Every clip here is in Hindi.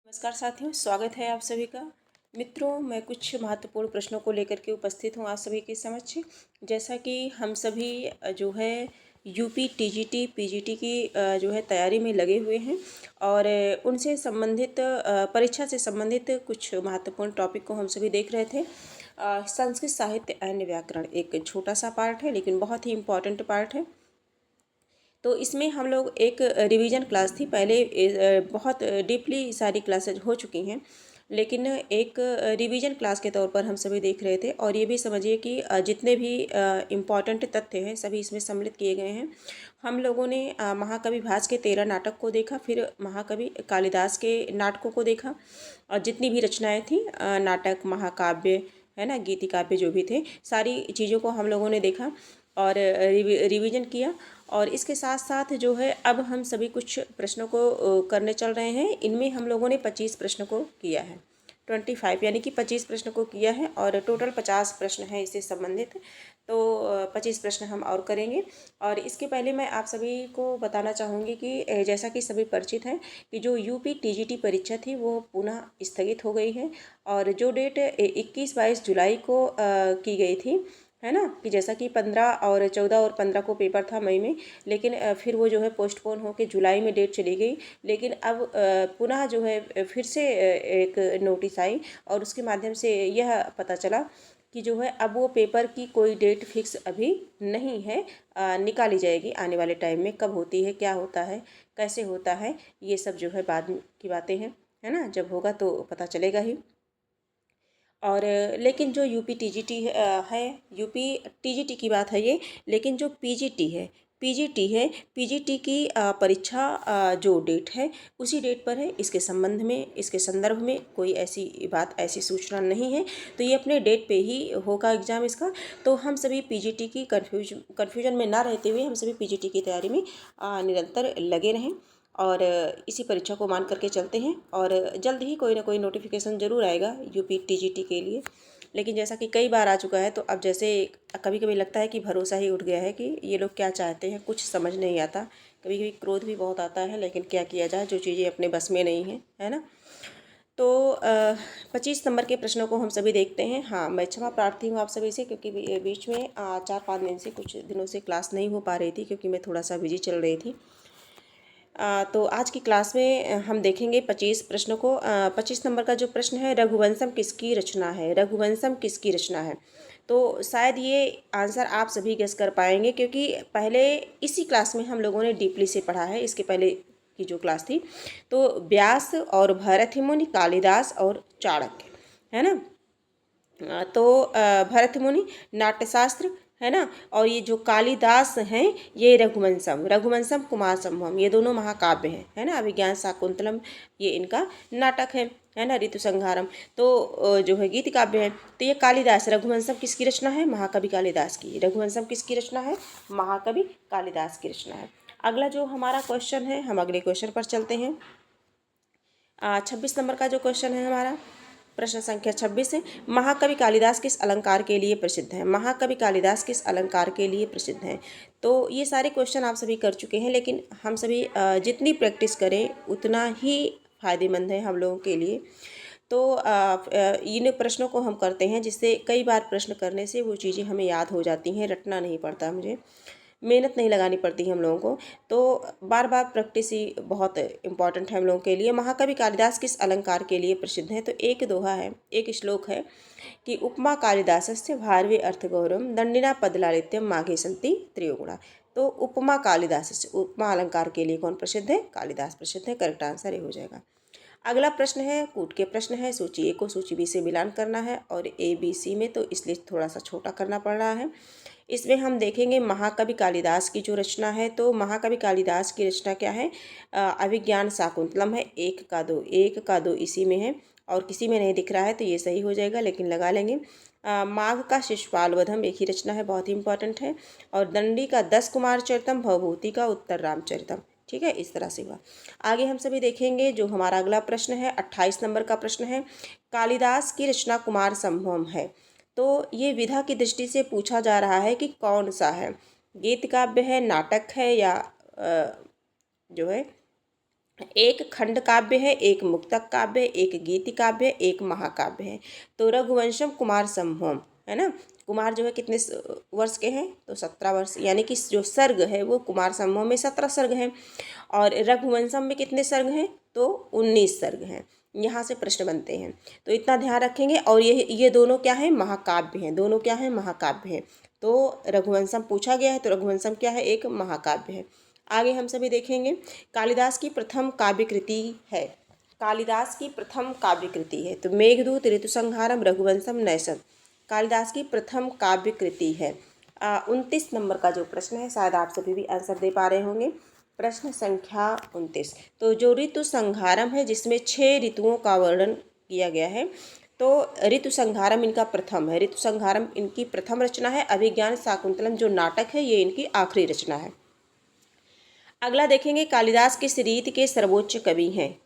नमस्कार साथियों, स्वागत है आप सभी का। मित्रों, मैं कुछ महत्वपूर्ण प्रश्नों को लेकर के उपस्थित हूँ आप सभी के समक्ष। जैसा कि हम सभी जो है यूपी टीजीटी पीजीटी की जो है तैयारी में लगे हुए हैं और उनसे संबंधित परीक्षा से संबंधित कुछ महत्वपूर्ण टॉपिक को हम सभी देख रहे थे। संस्कृत साहित्य एंड व्याकरण एक छोटा सा पार्ट है लेकिन बहुत ही इम्पॉर्टेंट पार्ट है। तो इसमें हम लोग एक रिवीजन क्लास थी पहले, बहुत डीपली सारी क्लासेज हो चुकी हैं, लेकिन एक रिवीजन क्लास के तौर पर हम सभी देख रहे थे। और ये भी समझिए कि जितने भी इम्पॉर्टेंट तथ्य हैं सभी इसमें सम्मिलित किए गए हैं। हम लोगों ने महाकवि भास के 13 नाटक को देखा, फिर महाकवि कालिदास के नाटकों को देखा और जितनी भी रचनाएँ थीं, नाटक, महाकाव्य, है ना, गीति काव्य जो भी थे, सारी चीज़ों को हम लोगों ने देखा और रिवीजन किया। और इसके साथ साथ जो है अब हम सभी कुछ प्रश्नों को करने चल रहे हैं। इनमें हम लोगों ने 25 प्रश्न को किया है, 25 यानी कि 25 प्रश्न को किया है और टोटल 50 प्रश्न हैं इससे संबंधित। तो 25 प्रश्न हम और करेंगे। और इसके पहले मैं आप सभी को बताना चाहूँगी कि जैसा कि सभी परिचित हैं कि जो यूपी टीजीटी परीक्षा थी वो पुनः स्थगित हो गई है। और जो डेट 21-22 जुलाई को की गई थी, है ना, कि जैसा कि 15 और 14 और 15 को पेपर था मई में, लेकिन फिर वो जो है पोस्टपोन होकर जुलाई में डेट चली गई। लेकिन अब पुनः जो है फिर से एक नोटिस आई और उसके माध्यम से यह पता चला कि जो है अब वो पेपर की कोई डेट फिक्स अभी नहीं है, निकाली जाएगी आने वाले टाइम में। कब होती है, क्या होता है, कैसे होता है, ये सब जो है बाद की बातें हैं, है ना, जब होगा तो पता चलेगा ही। और लेकिन जो यूपी टीजीटी है, यूपी टीजीटी की बात है ये, लेकिन जो पीजीटी की परीक्षा जो डेट है उसी डेट पर है। इसके संबंध में, इसके संदर्भ में कोई ऐसी बात, ऐसी सूचना नहीं है। तो ये अपने डेट पे ही होगा एग्ज़ाम इसका। तो हम सभी पीजीटी की कन्फ्यूजन में ना रहते हुए हम सभी पीजीटी की तैयारी में निरंतर लगे रहें और इसी परीक्षा को मान करके चलते हैं। और जल्द ही कोई ना कोई नोटिफिकेशन ज़रूर आएगा यूपी टीजीटी के लिए। लेकिन जैसा कि कई बार आ चुका है तो अब जैसे कभी कभी लगता है कि भरोसा ही उठ गया है कि ये लोग क्या चाहते हैं, कुछ समझ नहीं आता। कभी कभी क्रोध भी बहुत आता है, लेकिन क्या किया जाए, जो चीज़ें अपने बस में नहीं हैं, है ना। तो 25 नंबर के प्रश्नों को हम सभी देखते हैं। हाँ, मैं क्षमा प्रार्थी हूँ आप सभी से, क्योंकि बीच में 4-5 दिन से, कुछ दिनों से क्लास नहीं हो पा रही थी क्योंकि मैं थोड़ा सा बिजी चल रही थी। तो आज की क्लास में हम देखेंगे 25 प्रश्नों को। 25 नंबर का जो प्रश्न है, रघुवंशम किसकी रचना है, रघुवंशम किसकी रचना है। तो शायद ये आंसर आप सभी गेस कर पाएंगे, क्योंकि पहले इसी क्लास में हम लोगों ने डीपली से पढ़ा है। इसके पहले की जो क्लास थी तो व्यास और भरत मुनि, कालिदास और चाणक्य, है ना। तो भरत मुनि नाट्यशास्त्र, है ना, और ये जो कालिदास हैं ये रघुवंशम कुमार संभवम, ये दोनों महाकाव्य हैं, है ना। अभिज्ञान शाकुंतलम ये इनका नाटक है ना, ऋतु संहारम तो जो है गीत काव्य है। तो ये कालिदास, रघुवंशम किसकी रचना है, महाकवि कालिदास की। रघुवंशम किसकी रचना है, महाकवि कालिदास की रचना है। अगला जो हमारा क्वेश्चन है, हम अगले क्वेश्चन पर चलते हैं। 26 नंबर का जो क्वेश्चन है हमारा, प्रश्न संख्या 26 है, महाकवि कालिदास किस अलंकार के लिए प्रसिद्ध है। महाकवि कालिदास किस अलंकार के लिए प्रसिद्ध हैं। तो ये सारे क्वेश्चन आप सभी कर चुके हैं, लेकिन हम सभी जितनी प्रैक्टिस करें उतना ही फायदेमंद है हम लोगों के लिए। तो इन प्रश्नों को हम करते हैं, जिससे कई बार प्रश्न करने से वो चीज़ें हमें याद हो जाती हैं, रटना नहीं पड़ता, मुझे मेहनत नहीं लगानी पड़ती हम लोगों को। तो बार बार प्रैक्टिस ही बहुत इम्पॉर्टेंट है हम लोगों के लिए। महाकवि कालिदास किस अलंकार के लिए प्रसिद्ध है। तो एक दोहा है, एक श्लोक है कि उपमा कालिदासस्य भारवे अर्थगौरवम दंडिना पदलालित्यम माघे संति त्रियोगुणा। तो उपमा कालिदासस्य, उपमा अलंकार के लिए कौन प्रसिद्ध है, कालिदास प्रसिद्ध है। करेक्ट आंसर ये हो जाएगा। अगला प्रश्न है, कूट के प्रश्न है। सूची ए को सूची बी से मिलान करना है और ए बी सी में तो इसलिए थोड़ा सा छोटा करना पड़ रहा है। इसमें हम देखेंगे महाकवि कालिदास की जो रचना है, तो महाकवि कालिदास की रचना क्या है, अभिज्ञान शाकुंतलम है। एक का दो इसी में है और किसी में नहीं दिख रहा है तो ये सही हो जाएगा, लेकिन लगा लेंगे। माघ का शिशुपाल वधम एक ही रचना है, बहुत ही इंपॉर्टेंट है। और दंडी का 10 कुमार चरितम, भवभूति का उत्तर रामचरितम। ठीक है, इस तरह से हुआ। आगे हम सभी देखेंगे जो हमारा अगला प्रश्न है, 28 नंबर का प्रश्न है, कालिदास की रचना कुमार संभवम है। तो ये विधा की दृष्टि से पूछा जा रहा है कि कौन सा है, गीत काव्य है, नाटक है, या जो है एक खंड काव्य है, एक मुक्तक काव्य है, एक गीति काव्य है, एक महाकाव्य है। तो रघुवंशम कुमार संभवम, है ना। कुमार जो है कितने वर्ष के हैं, तो 17 वर्ष, यानी कि जो सर्ग है वो कुमार संभव में 17 सर्ग हैं, और रघुवंशम में कितने सर्ग हैं, तो 19 सर्ग हैं। यहाँ से प्रश्न बनते हैं, तो इतना ध्यान रखेंगे। और ये दोनों क्या है, महाकाव्य हैं, दोनों क्या है, महाकाव्य हैं। तो रघुवंशम पूछा गया है, तो रघुवंशम क्या है, एक महाकाव्य है। आगे हम सभी देखेंगे, कालिदास की प्रथम काव्य कृति है, कालिदास की प्रथम काव्य कृति है, तो मेघदूत, ऋतुसंहारम, रघुवंशम, नैषध कालिदास की प्रथम काव्य कृति है। 29 नंबर का जो प्रश्न है, शायद आप सभी भी आंसर दे पा रहे होंगे। प्रश्न संख्या 29, तो जो ऋतु संहारम है, जिसमें 6 ऋतुओं का वर्णन किया गया है, तो ऋतु संहारम इनका प्रथम है, ऋतु संहारम इनकी प्रथम रचना है। अभिज्ञान शाकुंतलम जो नाटक है, ये इनकी आखिरी रचना है। अगला देखेंगे, कालिदास किस रीति के सर्वोच्च कवि हैं।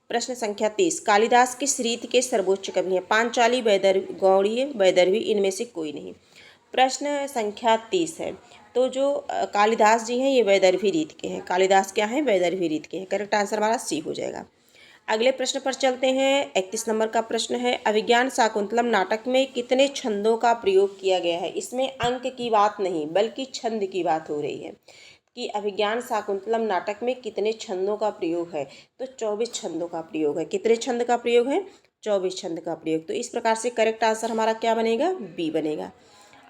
प्रश्न संख्या 30, कालिदास किस रीति के सर्वोच्च कवि हैं। पांचाली, गौड़ीय, वैदर्भी, इनमें से कोई नहीं। प्रश्न संख्या 30 है, तो जो कालिदास जी हैं ये वैदर्भी रीत के हैं। कालिदास क्या हैं, वैदर्भी रीत के हैं। करेक्ट आंसर हमारा सी हो जाएगा। अगले प्रश्न पर चलते हैं। 31 नंबर का प्रश्न है, अभिज्ञान शाकुंतलम नाटक में कितने छंदों का प्रयोग किया गया है। इसमें अंक की बात नहीं बल्कि छंद की बात हो रही है कि अभिज्ञान शाकुंतलम नाटक में कितने छंदों का प्रयोग है, तो 24 छंदों का प्रयोग है। कितने छंद का प्रयोग है, 24 छंद का प्रयोग। तो इस प्रकार से करेक्ट आंसर हमारा क्या बनेगा, बी बनेगा।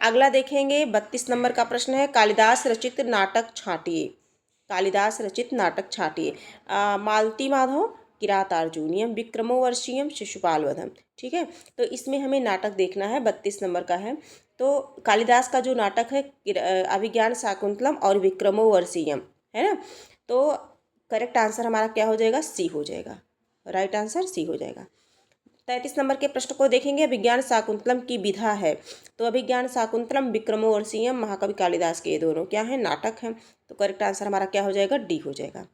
अगला देखेंगे, 32 नंबर का प्रश्न है, कालिदास रचित नाटक छांटिए। कालिदास रचित नाटक छांटिए। मालती माधव, किरातार्जुनीयम, विक्रमोर्वशीयम, शिशुपाल वधम। ठीक है, तो इसमें हमें नाटक देखना है, 32 नंबर का है। तो कालिदास का जो नाटक है अभिज्ञान शाकुंतलम और विक्रमोर्वशीयम, है ना। तो करेक्ट आंसर हमारा क्या हो जाएगा, सी हो जाएगा। राइट आंसर सी हो जाएगा। 33 नंबर के प्रश्न को देखेंगे, अभिज्ञान शाकुंतलम की विधा है। तो अभिज्ञान शाकुंतलम, विक्रमोर्वशीयम, महाकवि कालिदास के ये दोनों क्या है, नाटक हैं। तो करेक्ट आंसर हमारा क्या हो जाएगा, डी हो जाएगा।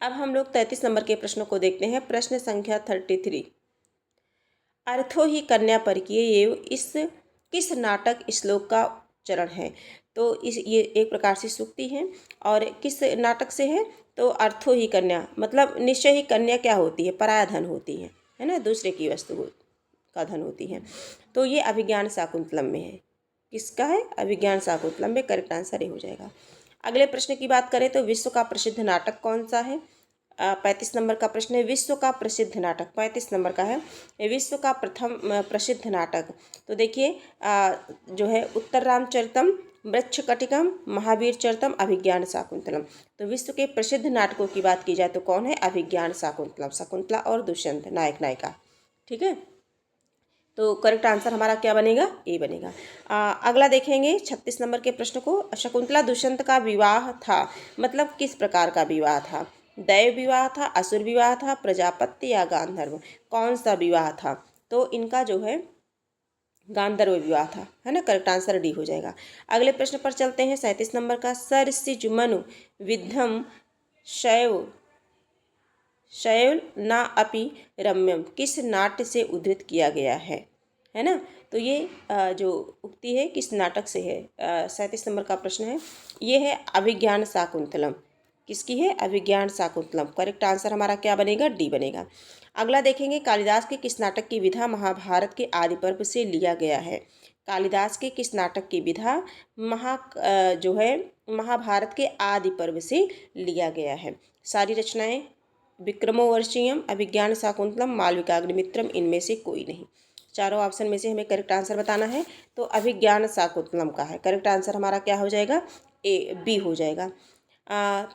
अब हम लोग 33 नंबर के प्रश्नों को देखते हैं। प्रश्न संख्या 33, अर्थो ही कन्या परिकीय ये इस किस नाटक श्लोक का चरण है। तो ये एक प्रकार से सूक्ति है, और किस नाटक से है, तो अर्थो ही कन्या, मतलब निश्चय ही कन्या क्या होती है, पराया धन होती है ना, दूसरे की वस्तु का धन होती है। तो ये अभिज्ञान शाकुंतलम में है। किसका है, अभिज्ञान शाकुंतलम में। करेक्ट आंसर ये हो जाएगा। अगले प्रश्न की बात करें तो विश्व का प्रसिद्ध नाटक कौन सा है। 35 नंबर का प्रश्न है, विश्व का प्रसिद्ध नाटक। 35 नंबर का है, विश्व का प्रथम प्रसिद्ध नाटक। तो देखिए जो है उत्तर रामचरितम, वृक्षकटिकम, महावीर चरितम, अभिज्ञान शाकुंतलम। तो विश्व के प्रसिद्ध नाटकों की बात की जाए तो कौन है, अभिज्ञान शाकुंतलम, शकुंतला और दुष्यंत नायक नायिका। ठीक है, तो करेक्ट आंसर हमारा क्या बनेगा, ए बनेगा। अगला देखेंगे 36 नंबर के प्रश्न को, शकुंतला दुष्यंत का विवाह था, मतलब किस प्रकार का विवाह था। दैव विवाह था, असुर विवाह था, प्रजापत्य या गांधर्व, कौन सा विवाह था। तो इनका जो है गांधर्व विवाह था, है ना। करेक्ट आंसर डी हो जाएगा। अगले प्रश्न पर चलते हैं 37 नंबर का, सरसिजमनु विद्धम शैव शैव ना अपि रम्यम किस नाट्य से उद्धृत किया गया है ना। तो ये जो उक्ति है किस नाटक से है, 37 नंबर का प्रश्न है। ये है अभिज्ञान शाकुंतलम। किसकी है, अभिज्ञान शाकुंतलम। करेक्ट आंसर हमारा क्या बनेगा, डी बनेगा। अगला देखेंगे, कालिदास के किस नाटक की विधा महाभारत के आदि पर्व से लिया गया है। कालिदास के किस नाटक की विधा जो है महाभारत के आदि पर्व से लिया गया है। सारी रचनाएं विक्रमोर्वशीयम, अभिज्ञान शाकुंतलम, मालविकाग्निमित्रम, इनमें से कोई नहीं। चारों ऑप्शन में से हमें करेक्ट आंसर बताना है, तो अभिज्ञान शाकुंतलम का है। करेक्ट आंसर हमारा क्या हो जाएगा, ए बी हो जाएगा।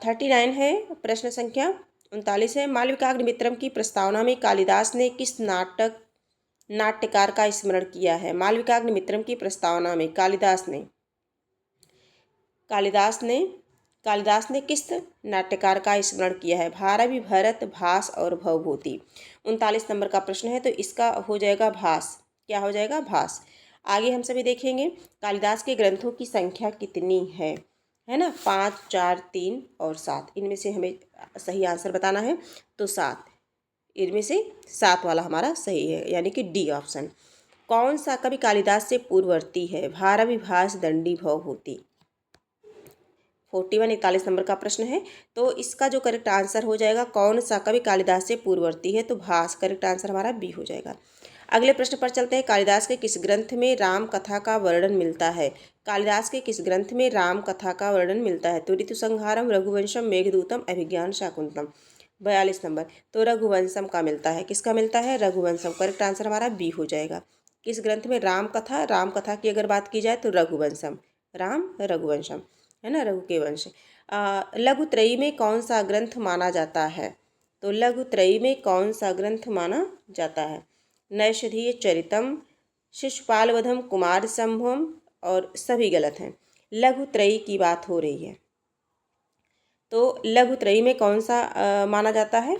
39 है, प्रश्न संख्या 39 है, मालविकाग्निमित्रम की प्रस्तावना में कालिदास ने किस नाट्यकार का स्मरण किया है। मालविकाग्निमित्रम की प्रस्तावना में कालिदास ने किस नाट्यकार का स्मरण किया है। भारवी, भरत, भास और भवभूति। 39 नंबर का प्रश्न है, तो इसका हो जाएगा भास। क्या हो जाएगा, भास। आगे हम सभी देखेंगे, कालिदास के ग्रंथों की संख्या कितनी है ना, 5, 4, 3 और 7। इनमें से हमें सही आंसर बताना है, तो 7। इनमें से 7 वाला हमारा सही है, यानी कि डी ऑप्शन। कौन सा कवि कालिदास से पूर्ववर्ती है। भारवी, भास, दंडी, भवभूति। 41 41 नंबर का प्रश्न है। तो इसका जो करेक्ट आंसर हो जाएगा, कौन सा कवि कालिदास से पूर्ववर्ती है, तो भास करेक्ट आंसर हमारा बी हो जाएगा। अगले प्रश्न पर चलते हैं। कालिदास के किस ग्रंथ में राम कथा का वर्णन मिलता है? कालिदास के किस ग्रंथ में राम कथा का वर्णन मिलता है? तो ऋतुसंहारम, रघुवंशम, मेघदूतम, अभिज्ञान शाकुंतलम। 42 नंबर, तो रघुवंशम का मिलता है। किसका मिलता है? रघुवंशम। करेक्ट आंसर हमारा बी हो जाएगा। किस ग्रंथ में राम कथा की अगर बात की जाए तो रघुवंशम, राम रघुवंशम, है ना, रघु के वंश। लघुत्रयी में कौन सा ग्रंथ माना जाता है? तो लघुत्रयी में कौन सा ग्रंथ माना जाता है? नैषधीय चरितम, शिशुपालवधम, कुमार संभवम, और सभी गलत हैं। लघुत्रयी की बात हो रही है। तो लघुत्रयी में कौन सा माना जाता है?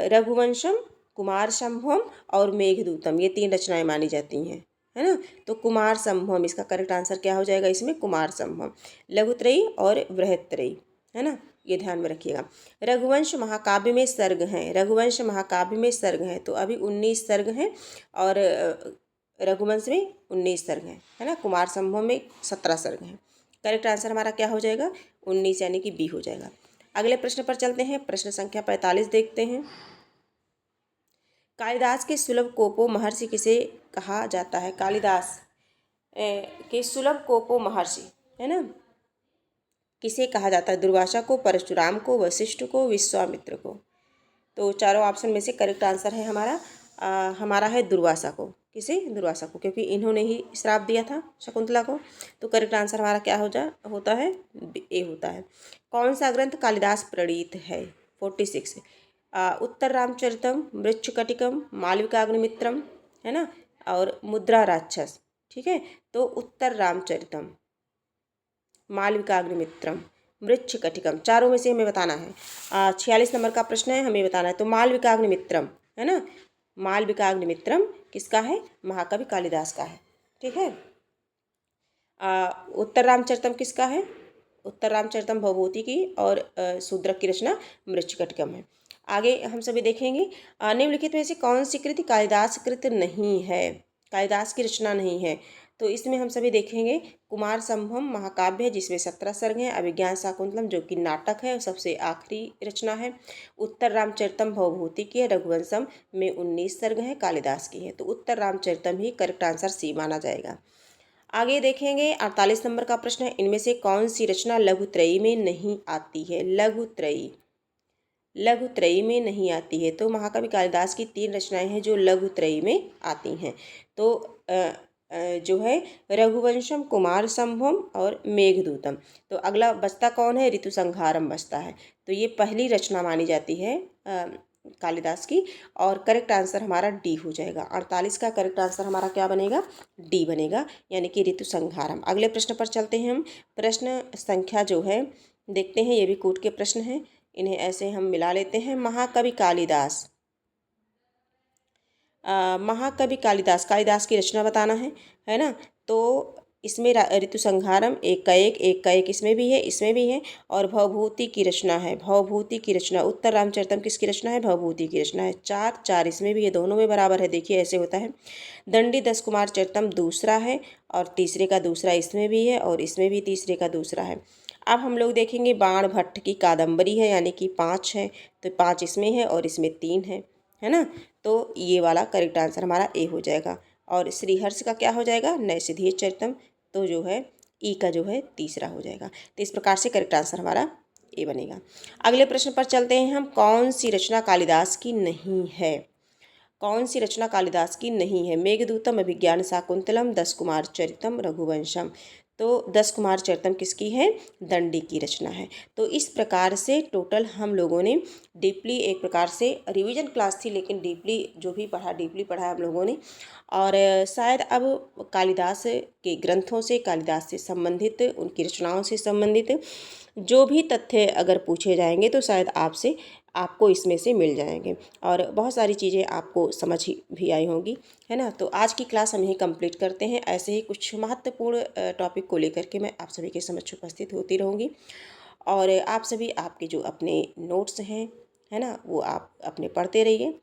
रघुवंशम, कुमार संभवम और मेघदूतम, ये 3 रचनाएं मानी जाती हैं, है ना। तो कुमार संभवम, इसका करेक्ट आंसर क्या हो जाएगा इसमें? कुमार संभवम। लघुत्रयी और बृहत्त्रयी, है ना, ये ध्यान में रखिएगा। रघुवंश महाकाव्य में सर्ग हैं, रघुवंश महाकाव्य में सर्ग हैं, तो अभी 19 सर्ग हैं और रघुवंश में 19 सर्ग हैं, है ना। कुमार संभव में 17 सर्ग हैं। करेक्ट आंसर हमारा क्या हो जाएगा? 19 यानी कि बी हो जाएगा। अगले प्रश्न पर चलते हैं। प्रश्न संख्या 45 देखते हैं। कालिदास के सुलभ कोपो महर्षि किसे कहा जाता है? कालिदास के सुलभ कोपो महर्षि, है ना, किसे कहा जाता है? दुर्वासा को, परशुराम को, वशिष्ठ को, विश्वामित्र को। तो चारों ऑप्शन में से करेक्ट आंसर है हमारा है दुर्वासा को। किसे? दुर्वासा को, क्योंकि इन्होंने ही श्राप दिया था शकुंतला को। तो करेक्ट आंसर हमारा क्या होता है? ए होता है। कौन सा ग्रंथ कालिदास प्रणीत है? 46, उत्तर रामचरितम, मृच्छकटिकम, मालविकाग्निमित्रम, है ना, और मुद्रा राक्षस। ठीक है, तो उत्तर रामचरितम, मालविकाग्निमित्रम, मृच्छकटिकम, चारों में से हमें बताना है। 46 नंबर का प्रश्न है, हमें बताना है। तो मालविकाग्निमित्रम, है ना, मालविकाग्निमित्रम किसका है? महाकवि कालिदास का है। ठीक है। उत्तर रामचरितम किसका है? उत्तर रामचरितम भवभूति की, और शूद्रक की रचना मृच्छकटिकम है। आगे हम सभी देखेंगे। निम्नलिखित में से कौन सी कृति कालिदास कृत नहीं है? कालिदास की रचना नहीं है। तो इसमें हम सभी देखेंगे कुमार संभवम महाकाव्य है, जिसमें 17 सर्ग हैं। अभिज्ञान शाकुंतलम जो कि नाटक है, सबसे आखिरी रचना है। उत्तर रामचरितम भवभूति की है। रघुवंशम में 19 सर्ग हैं, कालिदास की है। तो उत्तर रामचरितम ही करेक्ट आंसर सी माना जाएगा। आगे देखेंगे 48 नंबर का प्रश्न है। इनमें से कौन सी रचना लघुत्रयी में नहीं आती है? लघुत्रयी में नहीं आती है। तो महाकवि कालिदास की 3 रचनाएं हैं जो लघुत्रयी में आती हैं। तो जो है रघुवंशम, कुमार संभवम और मेघदूतम। तो अगला बचता कौन है? ऋतुसंहारम बचता है। तो ये पहली रचना मानी जाती है कालिदास की, और करेक्ट आंसर हमारा डी हो जाएगा। 48 का करेक्ट आंसर हमारा क्या बनेगा? डी बनेगा, यानी कि ऋतुसंहारम। अगले प्रश्न पर चलते हैं हम। प्रश्न संख्या जो है देखते हैं, ये भी कूट के प्रश्न हैं, इन्हें ऐसे हम मिला लेते हैं। महाकवि कालिदास, कालिदास की रचना बताना है ना। तो इसमें ऋतुसंहारम एक का एक इसमें भी है, और भवभूति की रचना है। भवभूति की रचना, उत्तर रामचरितम किसकी रचना है? भवभूति की रचना है। 4 इसमें भी है, दोनों में बराबर है। देखिए ऐसे होता है। दंडी 10 कुमार चरितम दूसरा है, और तीसरे का दूसरा इसमें भी है, और इसमें भी तीसरे का दूसरा है। अब हम लोग देखेंगे बाण भट्ट की कादम्बरी है, यानी कि 5 है। तो 5 इसमें है और इसमें 3 है ना। तो ये वाला करेक्ट आंसर हमारा ए हो जाएगा। और श्रीहर्ष का क्या हो जाएगा? नैषधीय चरितम। तो जो है ई का जो है तीसरा हो जाएगा। तो इस प्रकार से करेक्ट आंसर हमारा ए बनेगा। अगले प्रश्न पर चलते हैं हम। कौन सी रचना कालिदास की नहीं है? कौन सी रचना कालिदास की नहीं है? मेघदूतम, अभिज्ञान शाकुंतलम, 10 कुमार चरितम, रघुवंशम। तो 10 कुमार चरितम किसकी है? दंडी की रचना है। तो इस प्रकार से टोटल हम लोगों ने डीपली, एक प्रकार से रिवीजन क्लास थी, लेकिन डीपली जो भी पढ़ा, डीपली पढ़ा हम लोगों ने। और शायद अब कालिदास के ग्रंथों से, कालिदास से संबंधित, उनकी रचनाओं से संबंधित जो भी तथ्य अगर पूछे जाएंगे तो शायद आपको इसमें से मिल जाएंगे, और बहुत सारी चीज़ें आपको समझ ही भी आई होंगी, है ना। तो आज की क्लास हम यहीं कंप्लीट करते हैं। ऐसे ही कुछ महत्वपूर्ण टॉपिक को लेकर के मैं आप सभी के समक्ष उपस्थित होती रहूँगी, और आप सभी आपके जो अपने नोट्स हैं, है ना, वो आप अपने पढ़ते रहिए।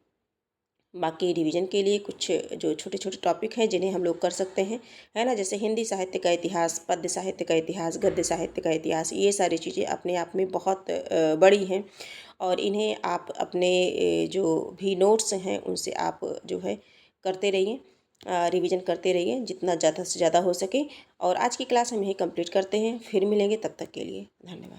बाकी रिवीजन के लिए कुछ जो छोटे छोटे टॉपिक हैं जिन्हें हम लोग कर सकते हैं, है ना, जैसे हिंदी साहित्य का इतिहास, पद्य साहित्य का इतिहास, गद्य साहित्य का इतिहास, ये सारी चीज़ें अपने आप में बहुत बड़ी हैं और इन्हें आप अपने जो भी नोट्स हैं उनसे आप जो है करते रहिए, रिवीजन करते रहिए जितना ज़्यादा से ज़्यादा हो सके। और आज की क्लास हम यहीं कंप्लीट करते हैं, फिर मिलेंगे, तब तक के लिए धन्यवाद।